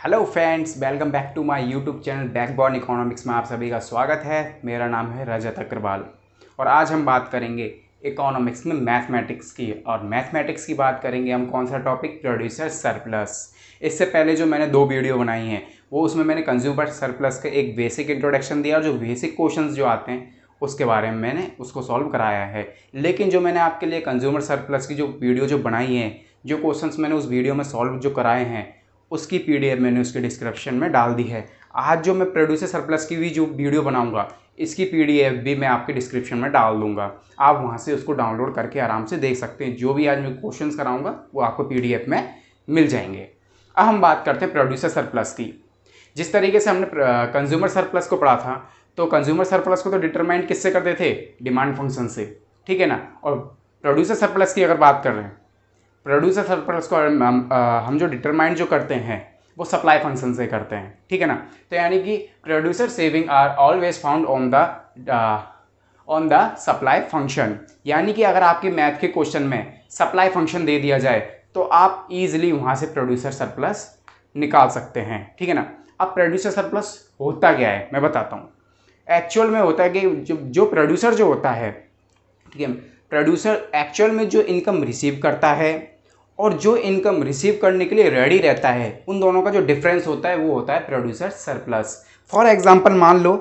Hello friends, welcome back to my YouTube channel backbone economics में आप सभी का स्वागत है। मेरा नाम है रजत अग्रवाल और आज हम बात करेंगे इकोनॉमिक्स में मैथमेटिक्स की। और मैथमेटिक्स की बात करेंगे हम कौन सा टॉपिक, प्रोड्यूसर सरप्लस। इससे पहले जो मैंने 2 वीडियो बनाई हैं वो उसमें मैंने कंज्यूमर सरप्लस का एक बेसिक इंट्रोडक्शन दिया और जो बेसिक क्वेश्चंस जो आते हैं उसके बारे में मैंने उसको सॉल्व कराया है। लेकिन जो मैंने आपके लिए कंज्यूमर सरप्लस की जो वीडियो जो बनाई है, जो क्वेश्चंस मैंने उस वीडियो में सॉल्व जो कराए हैं उसकी पीडीएफ मैंने उसके डिस्क्रिप्शन में डाल दी है। आज जो मैं प्रोड्यूसर सरप्लस की भी जो वीडियो बनाऊंगा इसकी पीडीएफ भी मैं आपके डिस्क्रिप्शन में डाल दूंगा। आप वहां से उसको डाउनलोड करके आराम से देख सकते हैं। जो भी आज मैं क्वेश्चंस कराऊंगा वो आपको पीडीएफ में मिल जाएंगे। अब हम बात करते हैं प्रोड्यूसर सरप्लस की। जिस तरीके से हमने कंज्यूमर सरप्लस को पढ़ा था, तो कंज्यूमर सरप्लस को तो डिटरमाइन किससे करते थे, डिमांड फंक्शन से, ठीक है ना। और प्रोड्यूसर सरप्लस की अगर बात कर रहे हैं, प्रोड्यूसर सरप्लस को हम जो डिटरमाइन जो करते हैं वो सप्लाई फंक्शन से करते हैं, ठीक है ना। तो यानी कि producer saving are always found on the supply function. यानी कि अगर आपके मैथ के क्वेश्चन में सप्लाई फंक्शन दे दिया जाए तो आप इजीली वहाँ से प्रोड्यूसर सरप्लस निकाल सकते हैं, ठीक है ना। अब प्रोड्यूसर सरप्लस होता क्या है मैं बताता हूँ। एक्चुअल में होता है कि जो प्रोड्यूसर जो होता है, ठीक है, प्रोड्यूसर एक्चुअल में जो इनकम रिसीव करता है और जो इनकम रिसीव करने के लिए रेडी रहता है, उन दोनों का जो डिफरेंस होता है वो होता है प्रोड्यूसर सरप्लस। फॉर एग्जांपल मान लो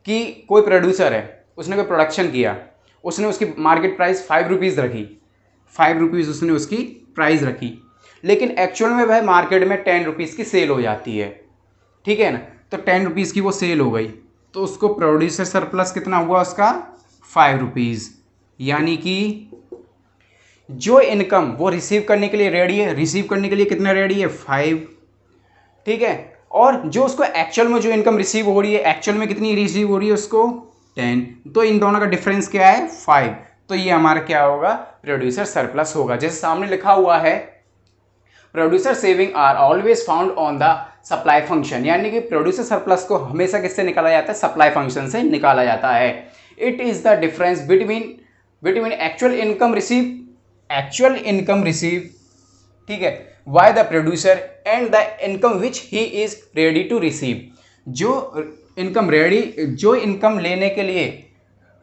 कि कोई प्रोड्यूसर है, उसने कोई प्रोडक्शन किया, उसने उसकी मार्केट प्राइस 5 रुपीज़ रखी, 5 रुपीज़ उसने उसकी प्राइस रखी, लेकिन एक्चुअल में वह मार्केट में 10 रुपीज़ की सेल हो जाती है, ठीक है ना। तो 10 रुपीज़ की वो सेल हो गई तो उसको प्रोड्यूसर सरप्लस कितना हुआ, उसका 5 रुपीज़। यानी कि जो इनकम वो रिसीव करने के लिए रेडी है, रिसीव करने के लिए कितना रेडी है, 5, ठीक है। और जो उसको एक्चुअल में जो इनकम रिसीव हो रही है, एक्चुअल में कितनी रिसीव हो रही है उसको 10, तो इन दोनों का डिफरेंस क्या है, 5। तो ये हमारा क्या होगा, प्रोड्यूसर सरप्लस होगा। जैसे सामने लिखा हुआ है producer saving are always found on the supply function. यानी कि प्रोड्यूसर सरप्लस को हमेशा किससे निकाला जाता है, सप्लाई फंक्शन से निकाला जाता है। It is the difference between actual income receive, ठीक है, by the producer and the income which he is ready to receive. जो इनकम लेने के लिए,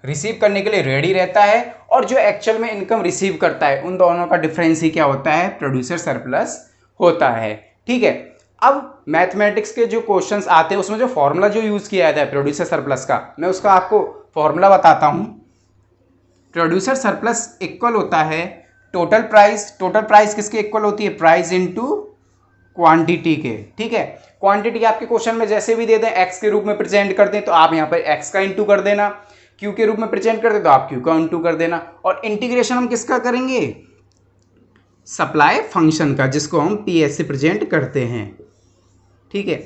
रिसीव करने के लिए रेडी रहता है और जो एक्चुअल में इनकम रिसीव करता है, उन दोनों का डिफरेंस ही क्या होता है, प्रोड्यूसर सरप्लस होता है, ठीक है। अब मैथमेटिक्स के जो क्वेश्चंस आते हैं उसमें जो फॉर्मूला जो यूज किया जाता है प्रोड्यूसर सरप्लस का, मैं उसका आपको फॉर्मूला बताता हूं। प्रोड्यूसर सरप्लस इक्वल होता है टोटल प्राइस किसके इक्वल होती है, प्राइस इनटू क्वांटिटी के, ठीक है। क्वांटिटी आपके क्वेश्चन में जैसे भी दे दें, एक्स के रूप में प्रेजेंट कर दें तो आप यहां पर एक्स का इंटू कर देना, क्यू के रूप में प्रेजेंट कर दें तो आप क्यू का इंटू कर देना। और इंटीग्रेशन हम किसका करेंगे, सप्लाई फंक्शन का, जिसको हम पीएस से प्रेजेंट करते हैं, ठीक है।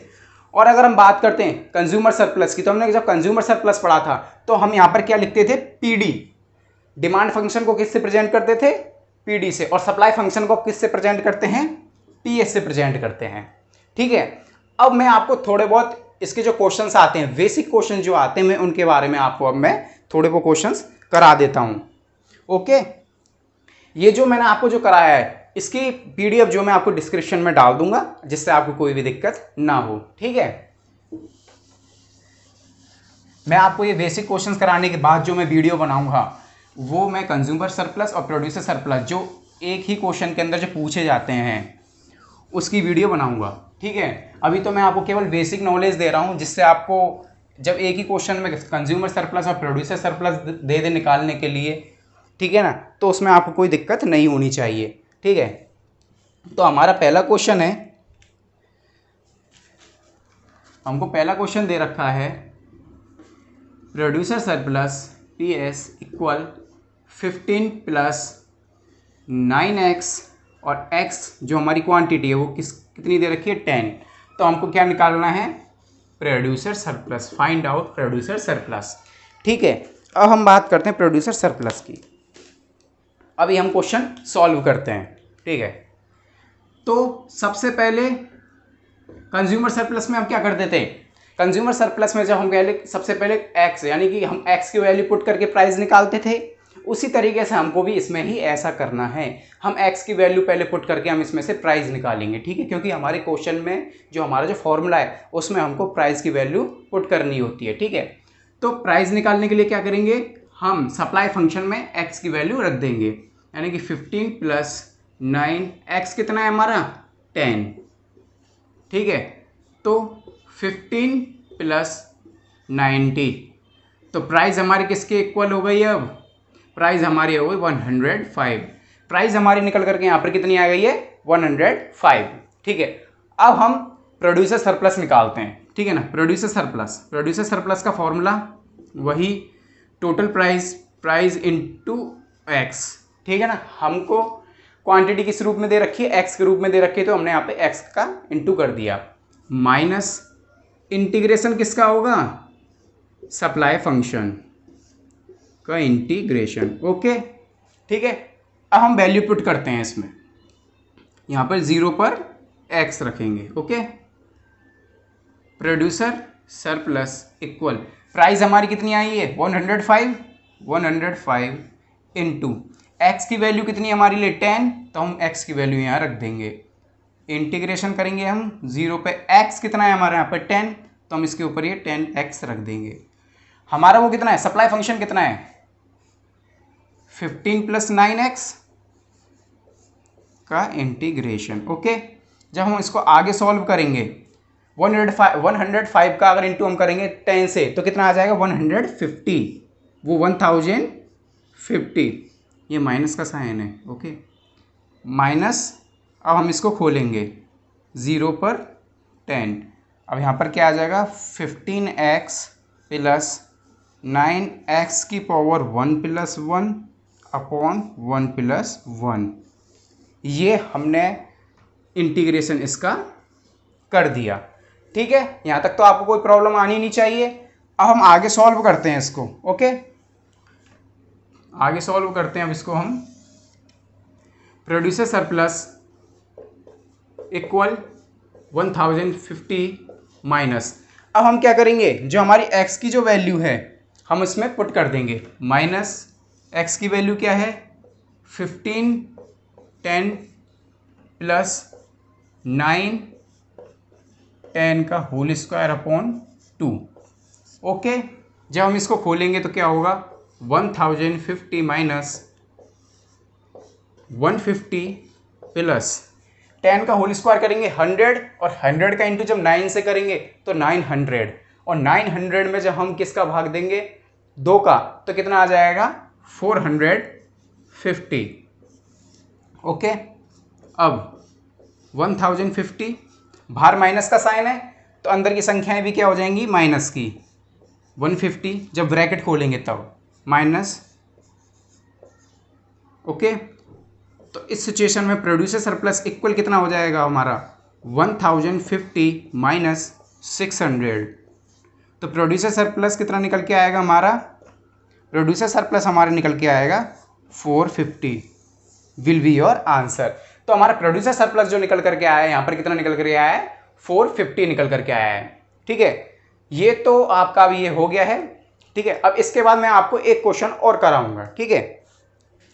और अगर हम बात करते हैं कंज्यूमर सरप्लस की, तो हमने जब कंज्यूमर सरप्लस पढ़ा था तो हम यहां पर क्या लिखते थे, पीडी। डिमांड फंक्शन को किससे प्रेजेंट करते थे, पीडी से, और सप्लाई फंक्शन को किससे प्रेजेंट करते हैं, पीएस से प्रेजेंट करते हैं, ठीक है। अब मैं आपको थोड़े बहुत इसके जो क्वेश्चंस आते हैं, बेसिक क्वेश्चन जो आते हैं, मैं उनके बारे में आपको अब मैं थोड़े बहुत क्वेश्चंस करा देता हूं, ओके। ये जो मैंने आपको जो कराया है इसकी पीडीएफ जो मैं आपको डिस्क्रिप्शन में डाल दूंगा, जिससे आपको कोई भी दिक्कत ना हो, ठीक है। मैं आपको ये बेसिक क्वेश्चंस कराने के बाद जो मैं वीडियो बनाऊंगा वो मैं कंज्यूमर सरप्लस और प्रोड्यूसर सरप्लस जो एक ही क्वेश्चन के अंदर जो पूछे जाते हैं उसकी वीडियो बनाऊंगा, ठीक है। अभी तो मैं आपको केवल बेसिक नॉलेज दे रहा हूं, जिससे आपको जब एक ही क्वेश्चन में कंज्यूमर सरप्लस और प्रोड्यूसर सरप्लस दे दे निकालने के लिए, ठीक है ना, तो उसमें आपको कोई दिक्कत नहीं होनी चाहिए, ठीक है। तो हमारा पहला क्वेश्चन है, हमको पहला क्वेश्चन दे रखा है producer surplus P S equal 15 plus 9x और x जो हमारी क्वांटिटी है वो कितनी दे रखी है, 10। तो हमको क्या निकालना है, producer surplus, find out producer surplus, ठीक है। अब हम बात करते हैं प्रोड्यूसर सरप्लस की। अभी हम क्वेश्चन सॉल्व करते हैं, ठीक है। तो सबसे पहले कंज्यूमर सरप्लस में हम क्या करते थे, कंज्यूमर सरप्लस में जब हम सबसे पहले x यानी कि हम x की वैल्यू पुट करके प्राइस निकालते थे, उसी तरीके से हमको भी इसमें ही ऐसा करना है। हम x की वैल्यू पहले पुट करके हम इसमें से प्राइस निकालेंगे, ठीक है, क्योंकि हमारे क्वेश्चन में जो हमारा जो फॉर्मूला है उसमें हमको प्राइस की वैल्यू पुट करनी होती है, ठीक है। तो प्राइस निकालने के लिए क्या करेंगे, हम सप्लाई फंक्शन में x की वैल्यू रख देंगे, यानी कि 15 प्लस 9, x कितना है हमारा 10, ठीक है। तो 15 प्लस 90, तो प्राइस हमारी किसके इक्वल हो गई, अब प्राइस हमारी हो गई 105। प्राइस हमारी निकल करके यहाँ पर कितनी आ गई है 105, ठीक है। अब हम प्रोड्यूसर सरप्लस निकालते हैं, ठीक है ना। प्रोड्यूसर सरप्लस का फॉर्मूला वही टोटल प्राइस इनटू एक्स, ठीक है ना। हमको क्वांटिटी किस रूप में दे रखी है, एक्स के रूप में दे रखी है, तो हमने यहाँ पे एक्स का इंटू कर दिया, माइनस इंटीग्रेशन किसका होगा, सप्लाई फंक्शन का इंटीग्रेशन, ओके, ठीक है। अब हम वैल्यू पुट करते हैं इसमें, यहाँ पर 0 पर x रखेंगे, okay. Producer surplus equal price हमारी कितनी आई है 105 इंटू एक्स की वैल्यू कितनी हमारे लिए 10, तो हम x की वैल्यू यहाँ रख देंगे, इंटीग्रेशन करेंगे हम 0 पे x कितना है हमारे यहाँ पर 10, तो हम इसके ऊपर ये 10x रख देंगे। हमारा वो कितना है, सप्लाई फंक्शन कितना है 15 प्लस 9x का इंटीग्रेशन, ओके। जब हम इसको आगे सॉल्व करेंगे 105 का अगर इंटू हम करेंगे 10 से तो कितना आ जाएगा 150, वो 1050, ये माइनस का साइन है, ओके, माइनस। अब हम इसको खोलेंगे 0 पर 10, अब यहाँ पर क्या आ जाएगा 15x प्लस 9x की पावर 1 प्लस 1 अपॉन 1 प्लस 1, ये हमने इंटीग्रेशन इसका कर दिया, ठीक है। यहाँ तक तो आपको कोई प्रॉब्लम आनी नहीं चाहिए। अब हम आगे सॉल्व करते हैं इसको, ओके, आगे सॉल्व करते हैं। अब इसको हम प्रोड्यूसर सरप्लस इक्वल 1050 माइनस, अब हम क्या करेंगे, जो हमारी x की जो वैल्यू है हम इसमें पुट कर देंगे, माइनस x की वैल्यू क्या है 15 10 प्लस 9 10 का होल स्क्वायर अपॉन 2, ओके। जब हम इसको खोलेंगे तो क्या होगा 1050 माइनस 150 प्लस 10 का होल स्क्वायर करेंगे 100, और 100 का इंटू जब 9 से करेंगे तो 900, और 900 में जब हम किसका भाग देंगे 2 का, तो कितना आ जाएगा 450, ओके। अब 1050 बाहर माइनस का साइन है तो अंदर की संख्याएं भी क्या हो जाएंगी माइनस की, 150 जब ब्रैकेट खोलेंगे तब माइनस, ओके। तो इस सिचुएशन में प्रोड्यूसर सरप्लस इक्वल कितना हो जाएगा हमारा 1050 माइनस 600, तो प्रोड्यूसर सरप्लस कितना निकल के आएगा हमारा, प्रोड्यूसर सरप्लस हमारा निकल के आएगा 450 विल बी योर आंसर। तो हमारा प्रोड्यूसर सरप्लस जो निकल करके आया है यहाँ पर कितना निकल करके आया है 450 निकल करके आया है, ठीक है। ये तो आपका भी ये हो गया है, ठीक है। अब इसके बाद मैं आपको एक क्वेश्चन और कराऊंगा, ठीक है,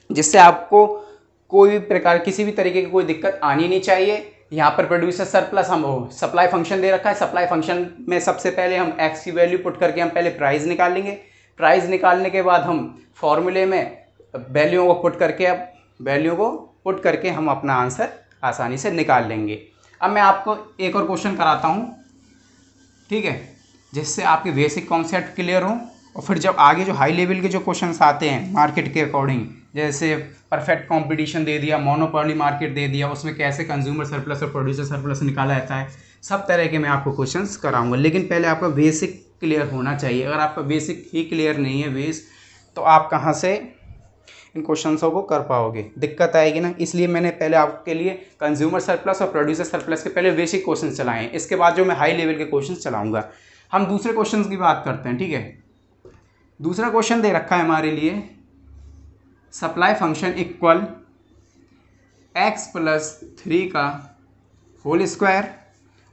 जिससे आपको कोई भी प्रकार किसी भी तरीके की कोई दिक्कत आनी नहीं चाहिए। यहाँ पर प्रोड्यूसर सरप्लस हम सप्लाई फंक्शन दे रखा है, सप्लाई फंक्शन में सबसे पहले हम x की वैल्यू पुट करके हम पहले प्राइस निकालेंगे, प्राइस निकालने के बाद हम फॉर्मूले में वैल्यूओं को पुट करके हम अपना आंसर आसानी से निकाल लेंगे। अब मैं आपको एक और क्वेश्चन कराता हूँ, ठीक है, जिससे आपके बेसिक कॉन्सेप्ट क्लियर हों, और फिर जब आगे जो हाई लेवल के जो क्वेश्चंस आते हैं मार्केट के अकॉर्डिंग, जैसे परफेक्ट कंपटीशन दे दिया, मोनोपोली मार्केट दे दिया, उसमें कैसे कंज्यूमर सरप्लस और प्रोड्यूसर सरप्लस निकाला जाता है, सब तरह के मैं आपको क्वेश्चंस कराऊंगा। लेकिन पहले आपका बेसिक क्लियर होना चाहिए। अगर आपका बेसिक ही क्लियर नहीं है बेस, तो आप कहाँ से इन क्वेश्चंसों को कर पाओगे, दिक्कत आएगी ना। इसलिए मैंने पहले आपके लिए कंज्यूमर सरप्लस और प्रोड्यूसर सरप्लस के पहले बेसिक क्वेश्चन चलाए हैं, इसके बाद जो मैं हाई लेवल के क्वेश्चन चलाऊंगा। हम दूसरे क्वेश्चन की बात करते हैं, ठीक है। दूसरा क्वेश्चन दे रखा है हमारे लिए, supply function equal x plus 3 का होल स्क्वायर,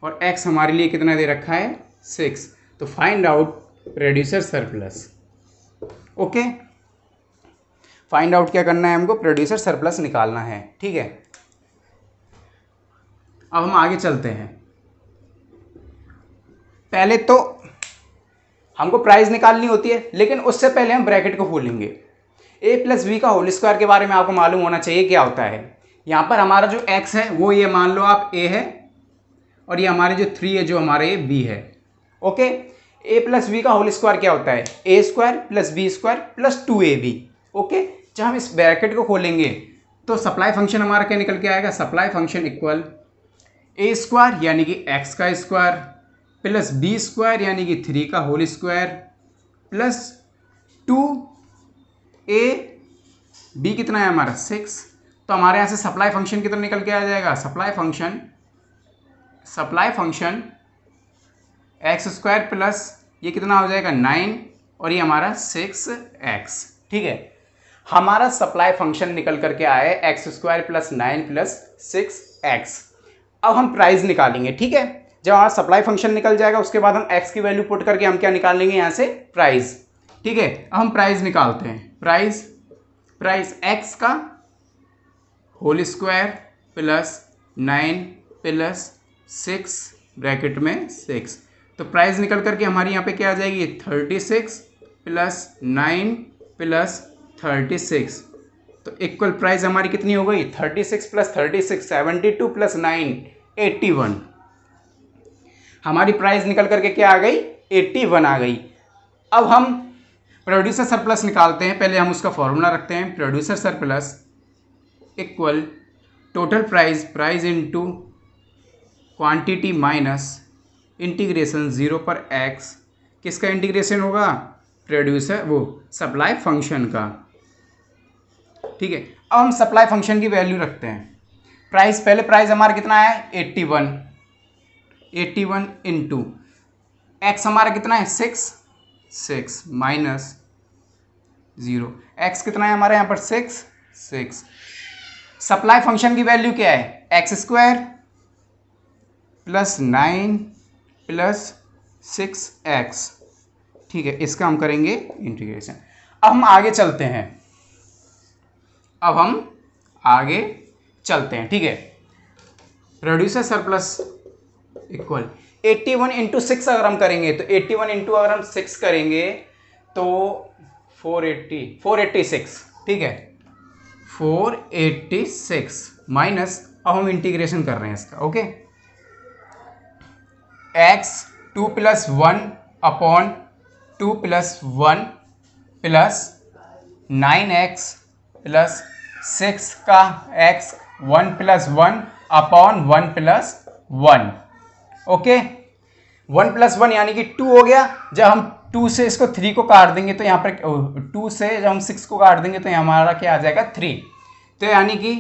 और x हमारे लिए कितना दे रखा है 6, तो find out producer surplus, okay. Find out क्या करना है हमको, प्रोड्यूसर सरप्लस निकालना है, ठीक है। अब हम आगे चलते हैं। पहले तो हमको प्राइस निकालनी होती है, लेकिन उससे पहले हम ब्रैकेट को खोलेंगे। a प्लस बी का होल स्क्वायर के बारे में आपको मालूम होना चाहिए क्या होता है। यहाँ पर हमारा जो x है वो ये मान लो आप a है, और ये हमारे जो 3 है जो हमारे b है, ओके। a प्लस बी का होल स्क्वायर क्या होता है, a square plus b square plus 2ab, okay. जब हम इस ब्रैकेट को खोलेंगे तो सप्लाई फंक्शन हमारा क्या निकल के आएगा, supply function equal a square यानी कि x का स्क्वायर प्लस बी स्क्वायर यानी कि 3 का होल स्क्वायर प्लस 2ab कितना है हमारा 6। तो हमारे यहाँ से सप्लाई फंक्शन कितना निकल के आ जाएगा, supply function x square plus ये कितना हो जाएगा 9 और ये हमारा 6x, ठीक है। हमारा सप्लाई फंक्शन निकल करके आया है x square plus 9 plus 6x। अब हम प्राइस निकालेंगे, ठीक है। जब हमारा सप्लाई फंक्शन निकल जाएगा उसके बाद हम x की वैल्यू पुट करके हम क्या निकालेंगे यहाँ से, प्राइस, ठीक है। अब हम प्राइस निकालते हैं। प्राइस x का whole square plus 9 plus 6 bracket में 6, तो प्राइस निकल करके हमारी यहाँ पे क्या आ जाएगी 36 प्लस 9 प्लस 36, तो इक्वल प्राइस हमारी कितनी हो गई 36 प्लस 36 72 प्लस 9 81। हमारी प्राइस निकल करके क्या आ गई 81 आ गई। अब हम प्रोड्यूसर सरप्लस निकालते हैं। पहले हम उसका फॉर्मूला रखते हैं, producer surplus equal total price into quantity minus integration 0 पर x, किसका इंटीग्रेशन होगा, प्रोड्यूसर वो सप्लाई फंक्शन का, ठीक है। अब हम सप्लाई फंक्शन की वैल्यू रखते हैं। पहले प्राइस हमारा कितना है 81 इंटू एक्स हमारा कितना है 6 माइनस 0, एक्स कितना है हमारे यहाँ पर 6। सप्लाई फंक्शन की वैल्यू क्या है x square plus 9 plus 6x, ठीक है। इसका हम करेंगे इंटीग्रेशन। अब हम आगे चलते हैं, ठीक है। प्रोड्यूसर सरप्लस इक्वल 81 इंटू 6 अगर हम करेंगे तो 81 इंटू अगर हम 6 करेंगे तो 486, ठीक है। 486 माइनस, अब हम इंटीग्रेशन कर रहे हैं इसका, okay. x 2 plus 1 upon 2 plus 1 plus 9x plus 6 का x 1 plus 1 upon 1 plus 1, okay. 1 plus 1 यानी कि 2 हो गया। जब हम 2 से इसको 3 को काट देंगे तो यहाँ पर 2 से जब हम 6 को काट देंगे तो हमारा क्या आ जाएगा 3, तो यानी कि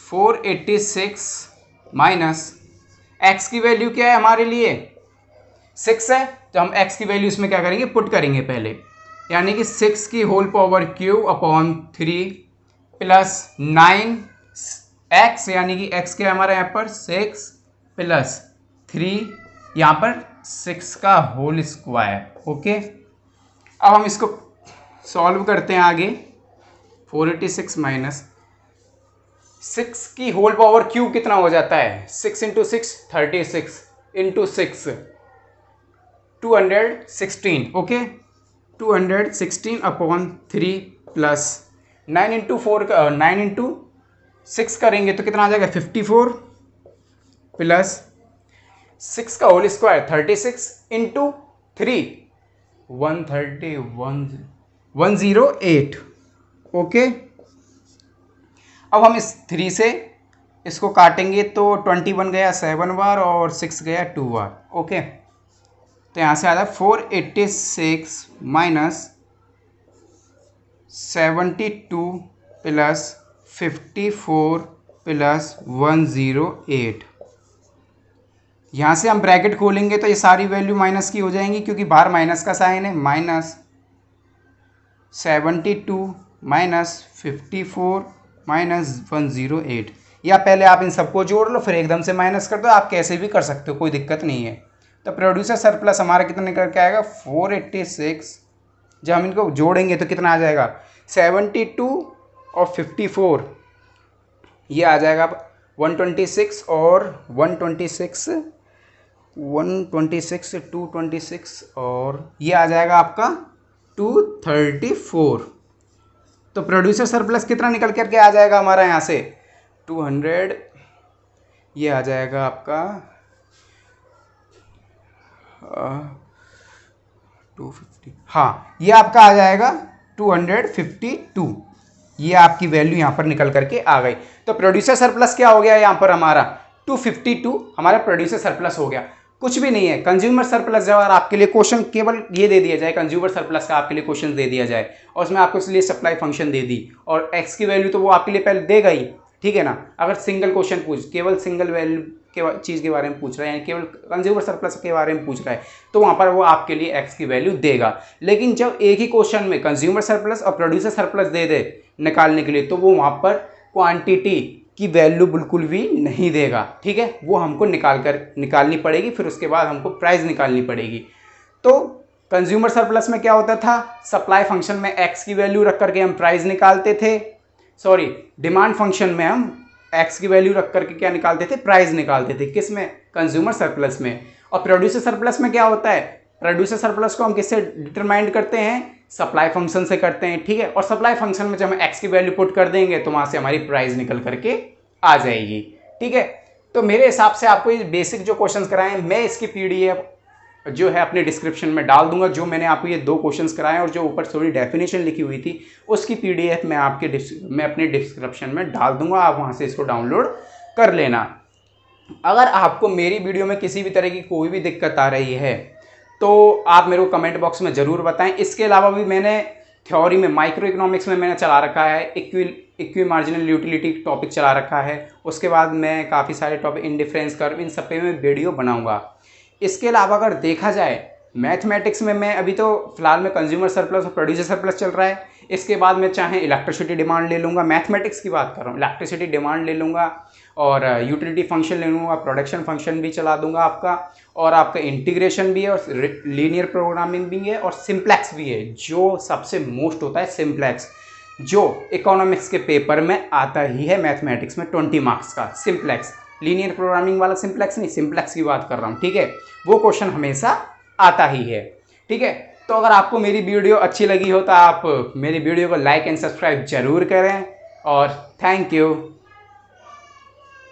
486 माइनस x की वैल्यू क्या है हमारे लिए 6 है, तो हम x की वैल्यू इसमें क्या करेंगे पुट करेंगे पहले, यानी कि 6 की whole power cube upon 3 plus 9x, यानी कि x क्या है हमारे यहाँ पर 6 प्लस 3 यहाँ पर 6 का होल स्क्वायर, ओके। अब हम इसको सॉल्व करते हैं आगे। 486 माइनस 6 की होल पावर क्यूब कितना हो जाता है 6 into 6 36 into 6 216, okay. 216 upon 3 plus 9 into 6 करेंगे तो कितना आ जाएगा 54 प्लस 6 का होल स्क्वायर 36 इंटू 3 108, ओके। अब हम इस 3 से इसको काटेंगे तो 21 गया 7 बार और 6 गया 2 बार, ओके। तो यहाँ से आ जाए 486 माइनस 72 प्लस 54 प्लस 108। यहाँ से हम ब्रैकेट खोलेंगे तो ये सारी वैल्यू माइनस की हो जाएंगी क्योंकि बाहर माइनस का साइन है। माइनस 72 माइनस 54 माइनस 108, या पहले आप इन सबको जोड़ लो फिर एकदम से माइनस कर दो, आप कैसे भी कर सकते हो, कोई दिक्कत नहीं है। तो प्रोड्यूसर सरप्लस हमारा कितना निकल के आएगा 486, जब हम इनको जोड़ेंगे तो कितना आ जाएगा 72 और 54 ये आ जाएगा 126 और 126 226 और ये आ जाएगा आपका 234। तो प्रोड्यूसर सरप्लस कितना निकल करके आ जाएगा हमारा यहाँ से 200, ये आ जाएगा आपका 250, हाँ ये आपका आ जाएगा 252। ये आपकी वैल्यू यहाँ पर निकल करके आ गई। तो प्रोड्यूसर सरप्लस क्या हो गया यहाँ पर हमारा 252 हमारा प्रोड्यूसर सरप्लस हो गया। कुछ भी नहीं है। कंज्यूमर सरप्लस जब आपके लिए क्वेश्चन केवल ये दे दिया जाए, कंज्यूमर सरप्लस का आपके लिए क्वेश्चन दे दिया जाए और उसमें आपको इसलिए सप्लाई फंक्शन दे दी और एक्स की वैल्यू तो वो आपके लिए पहले देगा ही, ठीक है ना। अगर सिंगल क्वेश्चन केवल सिंगल वैल्यू के चीज़ के बारे में पूछ रहा है, यानी केवल कंज्यूमर सरप्लस के बारे में पूछ रहा है, तो वहाँ पर वो आपके लिए एक्स की वैल्यू देगा। लेकिन जब एक ही क्वेश्चन में कंज्यूमर सरप्लस और प्रोड्यूसर सरप्लस दे दे निकालने के लिए, तो वो वहाँ पर क्वांटिटी की वैल्यू बिल्कुल भी नहीं देगा, ठीक है। वो हमको निकालनी पड़ेगी, फिर उसके बाद हमको प्राइस निकालनी पड़ेगी। तो कंज्यूमर सरप्लस में क्या होता था, सप्लाई फंक्शन में एक्स की वैल्यू रख करके हम प्राइस निकालते थे, सॉरी डिमांड फंक्शन में हम एक्स की वैल्यू रख करके क्या निकालते थे, प्राइस निकालते थे। किस में, कंज्यूमर सरप्लस में। और प्रोड्यूसर सरप्लस में क्या होता है, प्रोड्यूसर सरप्लस को हम किससे डिटरमाइन करते हैं, सप्लाई फंक्शन से करते हैं, ठीक है। और सप्लाई फंक्शन में जब हम एक्स की वैल्यू पुट कर देंगे तो वहां से हमारी प्राइस निकल करके आ जाएगी, ठीक है। तो मेरे हिसाब से आपको ये बेसिक जो क्वेश्चंस कराए हैं, मैं इसकी पीडीएफ जो है अपने डिस्क्रिप्शन में डाल दूंगा। जो मैंने आपको ये 2 क्वेश्चंस कराए और जो ऊपर थोड़ी डेफिनेशन लिखी हुई थी उसकी पीडीएफ मैं अपने डिस्क्रिप्शन में डाल दूंगा, आप वहां से इसको डाउनलोड कर लेना। अगर आपको मेरी वीडियो में किसी भी तरह की कोई भी दिक्कत आ रही है तो आप मेरे को कमेंट बॉक्स में ज़रूर बताएं। इसके अलावा भी मैंने थ्योरी में, माइक्रो इकोनॉमिक्स में मैंने चला रखा है, इक्वी मार्जिनल यूटिलिटी टॉपिक चला रखा है। उसके बाद मैं काफ़ी सारे टॉपिक, इंडिफरेंस कर्व, इन सब पे मैं वीडियो बनाऊंगा। इसके अलावा अगर देखा जाए मैथमेटिक्स में, मैं अभी तो फिलहाल में कंज्यूमर सरप्लस और प्रोड्यूसर सरप्लस चल रहा है। इसके बाद मैं चाहे इलेक्ट्रिसिटी डिमांड ले लूँगा, मैथमेटिक्स की बात कर रहा हूँ, इलेक्ट्रिसिटी डिमांड ले लूँगा और यूटिलिटी फंक्शन ले लूँगा, प्रोडक्शन फंक्शन भी चला दूंगा आपका, और आपका इंटीग्रेशन भी है और लीनियर प्रोग्रामिंग भी है और सिंप्लेक्स भी है, जो सबसे मोस्ट होता है सिंप्लेक्स, जो इकोनॉमिक्स के पेपर में आता ही है मैथमेटिक्स में 20 मार्क्स का। सिंप्लेक्स, लीनियर प्रोग्रामिंग वाला सिंप्लेक्स नहीं, सिंप्लेक्स की बात कर रहा हूँ, ठीक है। वो क्वेश्चन हमेशा आता ही है, ठीक है। तो अगर आपको मेरी वीडियो अच्छी लगी हो तो आप मेरी वीडियो को लाइक एंड सब्सक्राइब जरूर करें और थैंक यू।